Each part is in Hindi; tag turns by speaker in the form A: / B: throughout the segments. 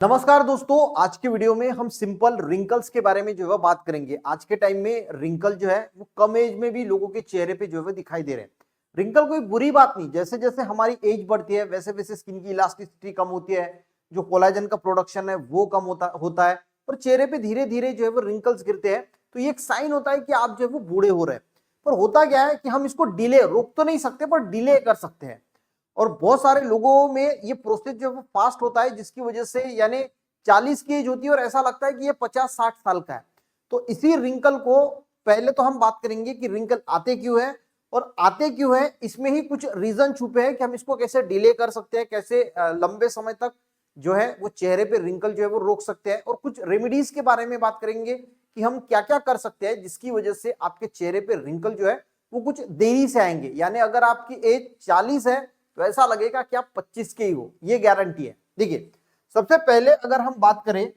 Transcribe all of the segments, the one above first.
A: नमस्कार दोस्तों, आज के वीडियो में हम सिंपल रिंकल्स के बारे में जो है बात करेंगे। आज के टाइम में रिंकल जो है वो कम एज में भी लोगों के चेहरे पे जो है दिखाई दे रहे हैं। रिंकल कोई बुरी बात नहीं, जैसे जैसे हमारी एज बढ़ती है वैसे वैसे स्किन की इलास्टिसिटी कम होती है, जो कोलाजन का प्रोडक्शन है वो कम होता है और चेहरे पे धीरे धीरे जो है वो रिंकल्स गिरते हैं। तो ये एक साइन होता है कि आप जो है वो बूढ़े हो रहे हैं। पर होता क्या है कि हम इसको डिले रोक तो नहीं सकते पर डिले कर सकते हैं। और बहुत सारे लोगों में ये प्रोसेस जो है वो फास्ट होता है, जिसकी वजह से यानी 40 की एज होती है और ऐसा लगता है कि ये 50-60 साल का है। तो इसी रिंकल को पहले तो हम बात करेंगे कि रिंकल आते क्यों है और आते क्यों है, इसमें ही कुछ रीजन छुपे हैं कि हम इसको कैसे डिले कर सकते हैं, कैसे लंबे समय तक जो है वो चेहरे पे रिंकल जो है वो रोक सकते हैं। और कुछ रेमेडीज के बारे में बात करेंगे कि हम क्या क्या कर सकते हैं जिसकी वजह से आपके चेहरे पे रिंकल जो है वो कुछ देरी से आएंगे। यानी अगर आपकी एज 40 है तो ऐसा लगेगा कि आप 25 के ही हो, ये गारंटी है। देखिए, सबसे पहले अगर हम बात करें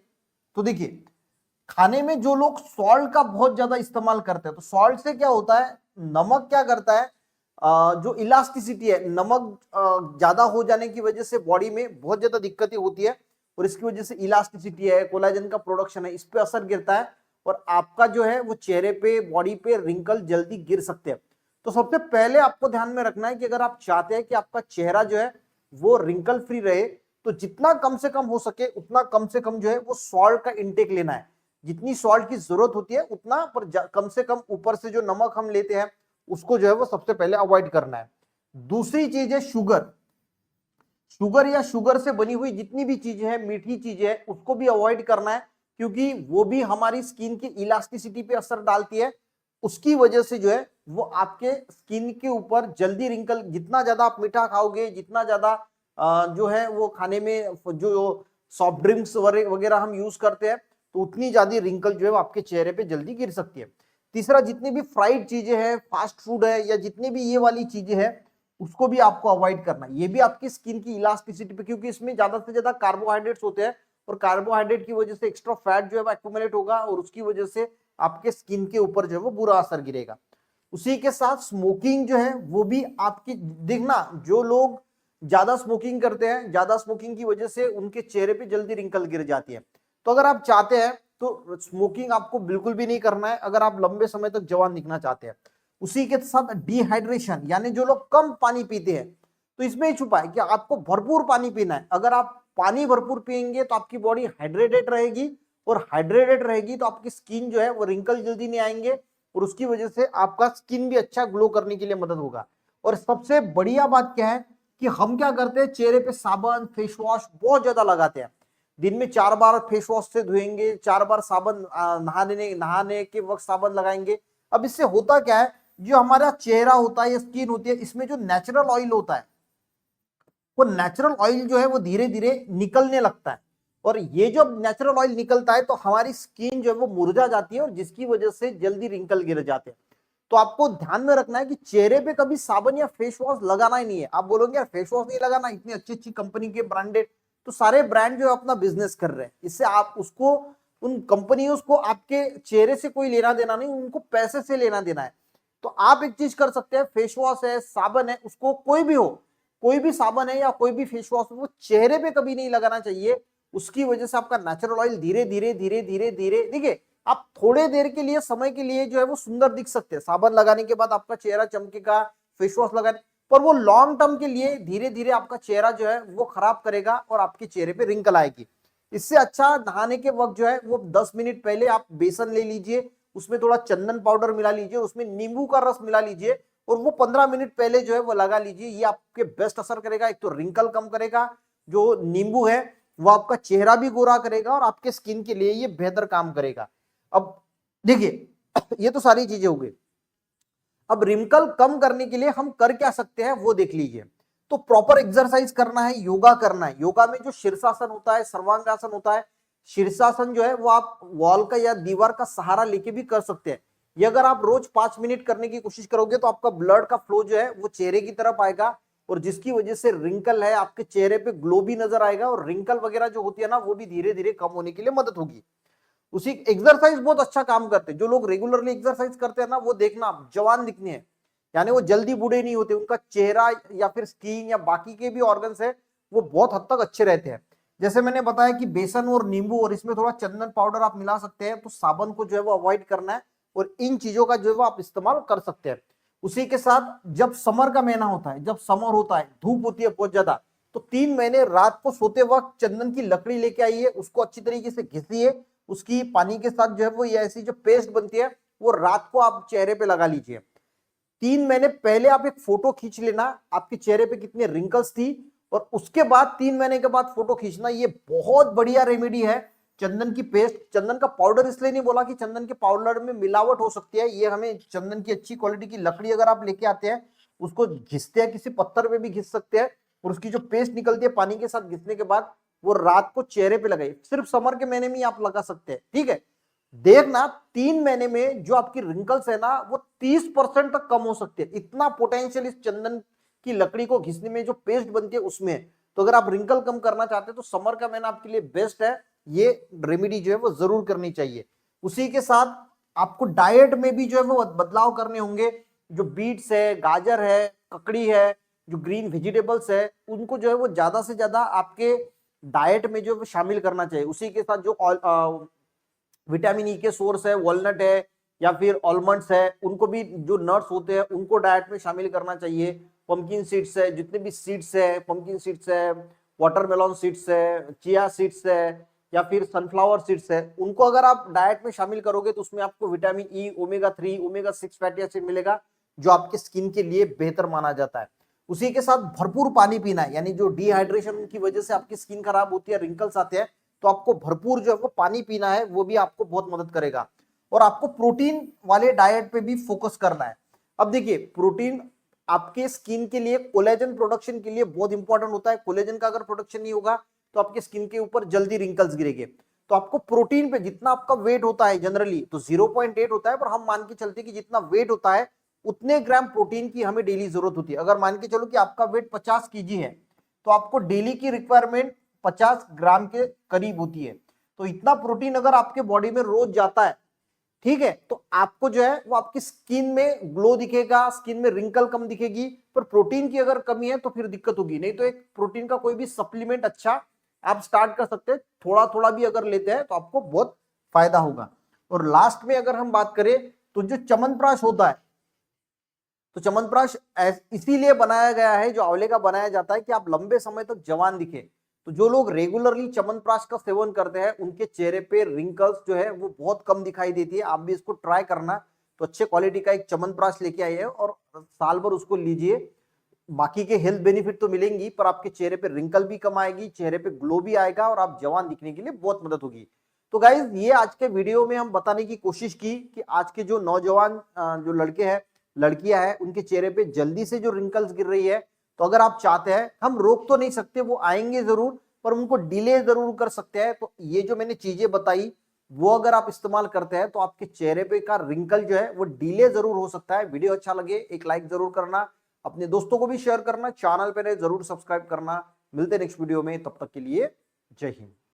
A: तो देखिए, खाने में जो लोग सॉल्ट का बहुत ज्यादा इस्तेमाल करते हैं, तो सॉल्ट से क्या होता है, नमक क्या करता है, जो इलास्टिसिटी है, नमक ज्यादा हो जाने की वजह से बॉडी में बहुत ज्यादा दिक्कतें होती है और इसकी वजह से इलास्टिसिटी है, कोलाजन का प्रोडक्शन है, इस पे असर गिरता है और आपका जो है वो चेहरे पे, बॉडी पे रिंकल जल्दी गिर सकते हैं। तो सबसे पहले आपको ध्यान में रखना है कि अगर आप चाहते हैं कि आपका चेहरा जो है वो रिंकल फ्री रहे, तो जितना कम से कम हो सके उतना कम से कम जो है वो सॉल्ट का इंटेक लेना है। जितनी सॉल्ट की जरूरत होती है उतना, पर कम से कम ऊपर से जो नमक हम लेते हैं उसको जो है वो सबसे पहले अवॉइड करना है। दूसरी चीज है शुगर। शुगर या शुगर से बनी हुई जितनी भी चीजें हैं, मीठी चीजें हैं, उसको भी अवॉइड करना है, क्योंकि वो भी हमारी स्किन की इलास्टिसिटी पे असर डालती है। उसकी वजह से जो है वो आपके स्किन के ऊपर जल्दी रिंकल, जितना ज्यादा आप मीठा खाओगे, जितना ज्यादा जो है वो खाने में जो सॉफ्ट ड्रिंक्स वगैरह हम यूज करते हैं, तो उतनी ज्यादा रिंकल जो है आपके चेहरे पे जल्दी गिर सकती है। तीसरा, जितनी भी फ्राइड चीजें हैं, फास्ट फूड है, या जितनी भी ये वाली चीजें हैं, उसको भी आपको अवॉइड करना है। ये भी आपकी स्किन की इलास्टिसिटी पे, क्योंकि इसमें ज्यादा से ज्यादा कार्बोहाइड्रेट्स होते हैं और कार्बोहाइड्रेट की वजह से एक्स्ट्रा फैट जो है वो एक्यूमुलेट होगा और उसकी वजह से आपके स्किन के ऊपर जो है वो बुरा असर गिरेगा। उसी के साथ स्मोकिंग जो है वो भी आपकी, देखना, जो लोग ज्यादा स्मोकिंग करते हैं, ज्यादा स्मोकिंग की वजह से उनके चेहरे पे जल्दी रिंकल गिर जाती है। तो अगर आप चाहते हैं तो स्मोकिंग आपको बिल्कुल भी नहीं करना है अगर आप लंबे समय तक जवान दिखना चाहते हैं। उसी के साथ डिहाइड्रेशन, यानी जो लोग कम पानी पीते हैं, तो इसमें ही छुपा है कि आपको भरपूर पानी पीना है। अगर आप पानी भरपूर पिएंगे तो आपकी बॉडी हाइड्रेटेड रहेगी और हाइड्रेटेड रहेगी तो आपकी स्किन जो है वो रिंकल जल्दी नहीं आएंगे और उसकी वजह से आपका स्किन भी अच्छा ग्लो करने के लिए मदद होगा। और सबसे बढ़िया बात क्या है कि हम क्या करते हैं, चेहरे पे साबुन, फेस वॉश बहुत ज्यादा लगाते हैं। दिन में 4 बार फेस वॉश से धोएंगे, 4 बार साबुन, नहाने के वक्त साबुन लगाएंगे। अब इससे होता क्या है, जो हमारा चेहरा होता है या स्किन होती है, इसमें जो नेचुरल ऑयल होता है, वो नेचुरल ऑयल जो है वो धीरे धीरे निकलने लगता है। और ये जो नेचुरल ऑयल निकलता है तो हमारी स्किन जो है वो मुरझा जाती है और जिसकी वजह से जल्दी रिंकल गिर जाते हैं। तो आपको ध्यान में रखना है कि चेहरे पे कभी साबुन या फेस वॉश लगाना ही नहीं है। आप बोलोगे यार फेस वॉश नहीं लगाना, इतनी अच्छी अच्छी कंपनी के ब्रांडेड, तो सारे ब्रांड जो है अपना बिजनेस कर रहे हैं, इससे आप उसको, उन कंपनियों को आपके चेहरे से कोई लेना देना नहीं, उनको पैसे से लेना देना है। तो आप एक चीज कर सकते हैं, फेस वॉश है, साबुन है, उसको कोई भी हो, कोई भी साबुन है या कोई भी फेस वॉश वो चेहरे पे कभी नहीं लगाना चाहिए। उसकी वजह से आपका नेचुरल ऑयल धीरे धीरे धीरे धीरे धीरे, देखिए, आप थोड़े देर के लिए, समय के लिए जो है वो सुंदर दिख सकते हैं, साबुन लगाने के बाद आपका चेहरा चमकेगा, फेस वॉश लगाने, पर वो लॉन्ग टर्म के लिए धीरे धीरे आपका चेहरा जो है वो खराब करेगा और आपके चेहरे पे रिंकल आएगी। इससे अच्छा नहाने के वक्त जो है वो 10 मिनट पहले आप बेसन ले लीजिए, उसमें थोड़ा चंदन पाउडर मिला लीजिए, उसमें नींबू का रस मिला लीजिए और वो 15 मिनट पहले जो है वो लगा लीजिए। ये आपके बेस्ट असर करेगा। एक तो रिंकल कम करेगा, जो नींबू है वो आपका चेहरा भी गोरा करेगा और आपके स्किन के लिए ये बेहतर काम करेगा। अब देखिए, ये तो सारी चीजें हो गई। अब रिंकल कम करने के लिए हम कर क्या सकते हैं वो देख लीजिए। तो प्रॉपर एक्सरसाइज करना है, योगा करना है। योगा में जो शीर्षासन होता है, सर्वांगासन होता है, शीर्षासन जो है वो आप वॉल का या दीवार का सहारा लेके भी कर सकते हैं। ये अगर आप रोज 5 मिनट करने की कोशिश करोगे तो आपका ब्लड का फ्लो जो है वो चेहरे की तरफ आएगा और जिसकी वजह से रिंकल है आपके चेहरे पे ग्लो भी नजर आएगा और रिंकल वगैरह जो होती है ना वो भी धीरे धीरे कम होने के लिए मदद होगी। उसी एक्सरसाइज बहुत अच्छा काम करते हैं। जो लोग रेगुलरली एक्सरसाइज करते हैं ना, वो देखना जवान दिखने हैं, यानी वो जल्दी बूढ़े नहीं होते, उनका चेहरा या फिर स्किन या बाकी के भी ऑर्गन्स है वो बहुत हद तक अच्छे रहते हैं। जैसे मैंने बताया कि बेसन और नींबू और इसमें थोड़ा चंदन पाउडर आप मिला सकते हैं, तो साबुन को जो है वो अवॉइड करना है और इन चीजों का जो है वो आप इस्तेमाल कर सकते हैं। उसी के साथ जब समर का महीना होता है, जब समर होता है, धूप होती है बहुत ज्यादा, तो 3 महीने रात को सोते वक्त चंदन की लकड़ी लेके आइए, उसको अच्छी तरीके से घिसिए, उसकी पानी के साथ जो है वो ये ऐसी जो पेस्ट बनती है वो रात को आप चेहरे पे लगा लीजिए। 3 महीने पहले आप एक फोटो खींच लेना आपके चेहरे पे कितने रिंकल्स थी, और उसके बाद 3 महीने के बाद फोटो खींचना। ये बहुत बढ़िया रेमेडी है चंदन की पेस्ट। चंदन का पाउडर इसलिए नहीं बोला कि चंदन के पाउडर में मिलावट हो सकती है, ये हमें चंदन की अच्छी क्वालिटी की लकड़ी अगर आप लेके आते हैं, उसको घिसते हैं, किसी पत्थर पे भी घिस सकते हैं, और उसकी जो पेस्ट निकलती है पानी के साथ घिसने के बाद वो रात को चेहरे पे लगाइए। सिर्फ समर के महीने में ही आप लगा सकते हैं, ठीक है। देखना 3 महीने में जो आपकी रिंकल्स है ना वो 30% तक कम हो सकती है। इतना पोटेंशियल इस चंदन की लकड़ी को घिसने में जो पेस्ट बनती है उसमें है। तो अगर आप रिंकल कम करना चाहते हैं तो समर का महीना आपके लिए बेस्ट है, ये रेमेडी जो है वो जरूर करनी चाहिए। उसी के साथ आपको डाइट में भी जो है वो बदलाव करने होंगे। जो बीट्स है, गाजर है, ककड़ी है, जो ग्रीन वेजिटेबल्स है, उनको जो है वो ज्यादा से ज्यादा आपके डाइट में जो है शामिल करना चाहिए। उसी के साथ जो विटामिन ई के सोर्स है, वॉलनट है या फिर आलमंड्स है, उनको भी, जो नट्स होते हैं उनको डाइट में शामिल करना चाहिए। पंपकिन सीड्स है, जितने भी सीड्स है, पंपकिन सीड्स है, वाटरमेलन सीड्स है, चिया सीड्स है या फिर सनफ्लावर सीड्स है, उनको अगर आप डाइट में शामिल करोगे तो उसमें आपको vitamin E, omega 3, omega 6 fatty acid मिलेगा, जो आपके स्किन के लिए बेहतर माना जाता है। उसी के साथ भरपूर पानी पीना है, यानी जो डिहाइड्रेशन की वजह से आपकी स्किन खराब होती है, रिंकल्स आते हैं, तो आपको भरपूर जो है वो पानी पीना है, वो भी आपको बहुत मदद करेगा। और आपको प्रोटीन वाले डाइट पे भी फोकस करना है। अब देखिए, प्रोटीन आपके स्किन के लिए, कोलेजन प्रोडक्शन के लिए बहुत इंपॉर्टेंट होता है। कोलेजन का अगर प्रोडक्शन नहीं होगा तो आपके स्किन के ऊपर जल्दी रिंकल्स गिरेंगे। तो आपको प्रोटीन पे, जितना आपका वेट होता है जनरली तो 0.8 होता है, पर हम मान के चलते कि जितना वेट होता है उतने ग्राम प्रोटीन की हमें डेली जरूरत होती है। अगर मान के चलो कि आपका वेट 50 kg है तो आपको डेली की रिक्वायरमेंट 50 ग्राम के करीब होती है। तो इतना प्रोटीन अगर आपके बॉडी में रोज जाता है, ठीक है, तो आपको जो है वो आपकी स्किन में ग्लो दिखेगा, स्किन में रिंकल कम दिखेगी। पर प्रोटीन की अगर कमी है तो फिर दिक्कत होगी। नहीं तो एक प्रोटीन का कोई भी सप्लीमेंट अच्छा आप स्टार्ट कर सकते हैं, थोड़ा थोड़ा भी अगर लेते हैं तो आपको बहुत फायदा होगा। और लास्ट में अगर हम बात करें तो जो च्यवनप्राश होता है, तो च्यवनप्राश इसीलिए बनाया गया है, जो आंवले का बनाया जाता है, कि आप लंबे समय तक जवान दिखे। तो जो लोग रेगुलरली च्यवनप्राश का सेवन करते हैं उनके चेहरे पे रिंकल्स जो है वो बहुत कम दिखाई देती है। आप भी इसको ट्राई करना। तो अच्छे क्वालिटी का एक च्यवनप्राश लेके आइए और साल भर उसको लीजिए। बाकी के हेल्थ बेनिफिट तो मिलेंगी, पर आपके चेहरे पे रिंकल भी कम आएगी, चेहरे पे ग्लो भी आएगा और आप जवान दिखने के लिए बहुत मदद होगी। तो गाइज, ये आज के वीडियो में हम बताने की कोशिश की कि आज के जो नौजवान जो लड़के हैं, लड़कियां हैं, उनके चेहरे पे जल्दी से जो रिंकल्स गिर रही है, तो अगर आप चाहते हैं, हम रोक तो नहीं सकते, वो आएंगे जरूर, पर उनको डिले जरूर कर सकते हैं। तो ये जो मैंने चीजें बताई वो अगर आप इस्तेमाल करते हैं तो आपके चेहरे पे का रिंकल जो है वो डिले जरूर हो सकता है। वीडियो अच्छा लगे एक लाइक जरूर करना, अपने दोस्तों को भी शेयर करना, चैनल पे जरूर सब्सक्राइब करना। मिलते हैं नेक्स्ट वीडियो में, तब तक के लिए जय हिंद।